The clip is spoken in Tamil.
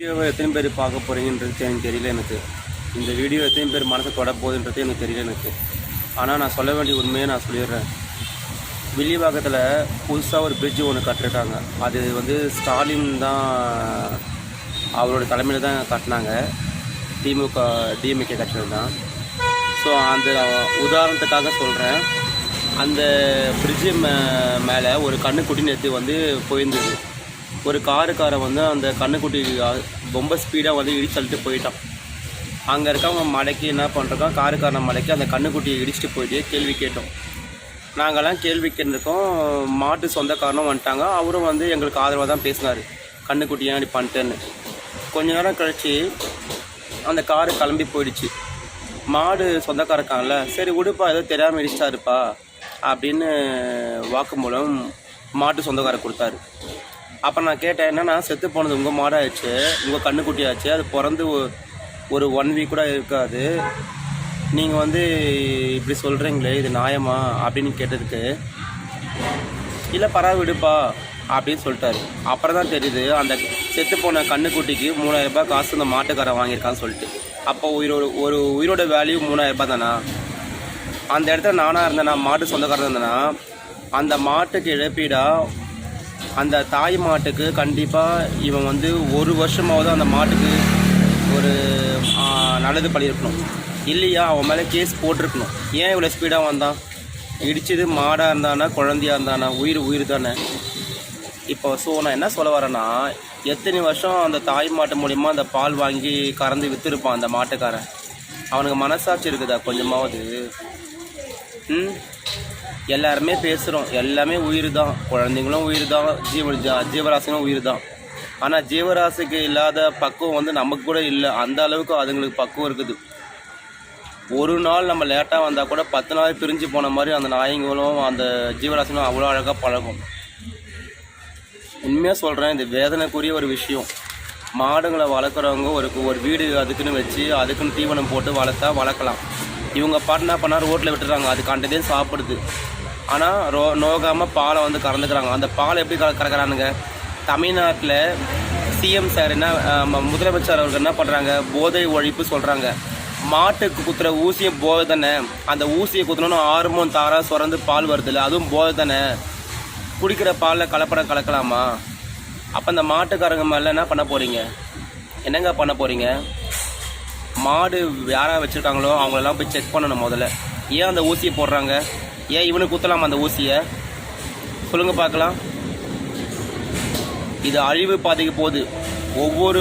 வீடியோவை எத்தனை பேர் பார்க்க போகிறீங்கன்றது எனக்கு தெரியல. இந்த வீடியோ எத்தனை பேர் மனசை தொட போகுதுன்றது எனக்கு தெரியல. ஆனால் நான் சொல்ல வேண்டிய உண்மையை நான் சொல்லிடுறேன். வில்லிவாக்கத்தில் புதுசாக ஒரு பிரிட்ஜு ஒன்று கட்டிருக்காங்க. அது ஸ்டாலின் தான் அவரோட தலைமையில் தான் கட்டினாங்க. டிஎம்கே கட்டினது தான். ஸோ அந்த உதாரணத்துக்காக சொல்கிறேன். அந்த பிரிட்ஜு மேலே ஒரு கண்ணுக்குட்டி நேற்று போயிருந்தது. ஒரு காரன் அந்த கண்ணுக்குட்டி ரொம்ப ஸ்பீடாக இடிச்சு தள்ளிட்டு போயிட்டான். அங்கே இருக்கவங்க மலைக்கு என்ன பண்ணுறோம், காருக்காரனை மலைக்கு அந்த கண்ணுக்குட்டியை இடிச்சுட்டு போயிட்டு கேள்வி கேட்டோம். நாங்கள்லாம் கேள்வி கேட்டிருக்கோம். மாட்டு சொந்தக்காரனும் வந்துட்டாங்க. அவரும் எங்களுக்கு ஆதரவாக தான் பேசினார், கண்ணுக்குட்டி ஏன் அப்படி பண்ணிட்டேன்னு. கொஞ்ச நேரம் கழித்து அந்த காரு கிளம்பி போயிடுச்சு. மாடு சொந்தக்காரக்காங்கல்ல, சரி விடுப்பா ஏதோ தெரியாமல் இடிச்சிட்டாருப்பா அப்படின்னு வாக்குமூலம் மாட்டு சொந்தக்காரர் கொடுத்தாரு. அப்போ நான் கேட்டேன், என்னன்னா செத்து போனது உங்கள் மாடாகிடுச்சு, உங்கள் கண்ணுக்குட்டி ஆச்சு, அது பிறந்து ஒரு 1 வீக் கூட இருக்காது, நீங்கள் இப்படி சொல்கிறீங்களே இது நியாயமா அப்படின்னு கேட்டதுக்கு, இல்லை பரவாயில்ல விடுப்பா அப்படின்னு சொல்லிட்டாரு. அப்புறம் தான் தெரியுது அந்த செத்து போன கண்ணுக்குட்டிக்கு 3000 ரூபாய் காசு அந்த மாட்டுக்காரன் வாங்கியிருக்கான்னு சொல்லிட்டு. அப்போ ஒரு உயிரோட வேல்யூ 3000 ரூபாய் தானா? அந்த இடத்துல நானாக இருந்தேன்னா, மாட்டு சொந்தக்காரன் இருந்தேன்னா, அந்த மாட்டுக்கு இழப்பீடா அந்த தாய் மாட்டுக்கு கண்டிப்பாக இவன் 1 வருஷமாவது அந்த மாட்டுக்கு ஒரு நல்லது பண்ணியிருக்கணும். இல்லையா அவன் மேலே கேஸ் போட்டிருக்கணும். ஏன் இவ்வளோ ஸ்பீடாக வந்தான்? இடிச்சது மாடாக இருந்தானா குழந்தையாக இருந்தானா? உயிர் தானே. இப்போ நான் என்ன சொல்ல வரேன்னா, எத்தனை வருஷம் அந்த தாய் மாட்டு மூலிமா அந்த பால் வாங்கி கறந்து விற்றுருப்பான் அந்த மாட்டுக்காரன். அவனுக்கு மனசாட்சி இருக்குதா கொஞ்சமாவது? எல்லாருமே பேசுகிறோம், எல்லாமே உயிர் தான், குழந்தைங்களும் உயிர் தான், ஜீவராசிகளும் உயிர் தான். ஆனால் ஜீவராசிக்கு இல்லாத பக்குவம் நமக்கு கூட இல்லை. அந்த அளவுக்கு அதுங்களுக்கு பக்குவம் இருக்குது. ஒரு நாள் நம்ம லேட்டாக வந்தால் கூட 10 நாள் பிரிஞ்சு போன மாதிரி அந்த நாய்ங்களும் அந்த ஜீவராசிகளும் அவ்வளோ அழகாக பழகும். உண்மையாக சொல்கிறேன், இது வேதனைக்குரிய ஒரு விஷயம். மாடுங்களை வளர்க்குறவங்க ஒரு வீடு அதுக்குன்னு வச்சு அதுக்குன்னு தீவனம் போட்டு வளர்க்கலாம். இவங்க பாட்டு என்ன பண்ணால் ரோட்டில் விட்டுறாங்க, அது கண்டதே சாப்பிடுது. ஆனால் நோகாமல் பாலை கறந்துக்கிறாங்க. அந்த பாலை எப்படி கறக்குறானுங்க? தமிழ்நாட்டில் சிஎம் சார் முதலமைச்சர் அவர்கள் என்ன பண்ணுறாங்க, போதை ஒழிப்பு சொல்கிறாங்க. மாட்டுக்கு குத்துற ஊசியும் போதை தானே. அந்த ஊசியை குத்துனோன்னு ஹார்மோன் தாராக சுரந்து பால் வருதில்ல, அதுவும் போதை தானே. குடிக்கிற பாலில் கலப்படம் கலக்கலாமா? அப்போ அந்த மாட்டுக்காரங்க மேலே என்ன பண்ண போகிறீங்க? என்னங்க பண்ண போகிறீங்க? மாடு யாராக வச்சுருக்காங்களோ அவங்களெல்லாம் போய் செக் பண்ணணும் முதல்ல. ஏன் அந்த ஊசியை போடுறாங்க? ஏன் இவனுக்கு குத்தலாமா அந்த ஊசியை? சொல்லுங்கள் பார்க்கலாம். இது அழிவு பாதைக்கு போகுது. ஒவ்வொரு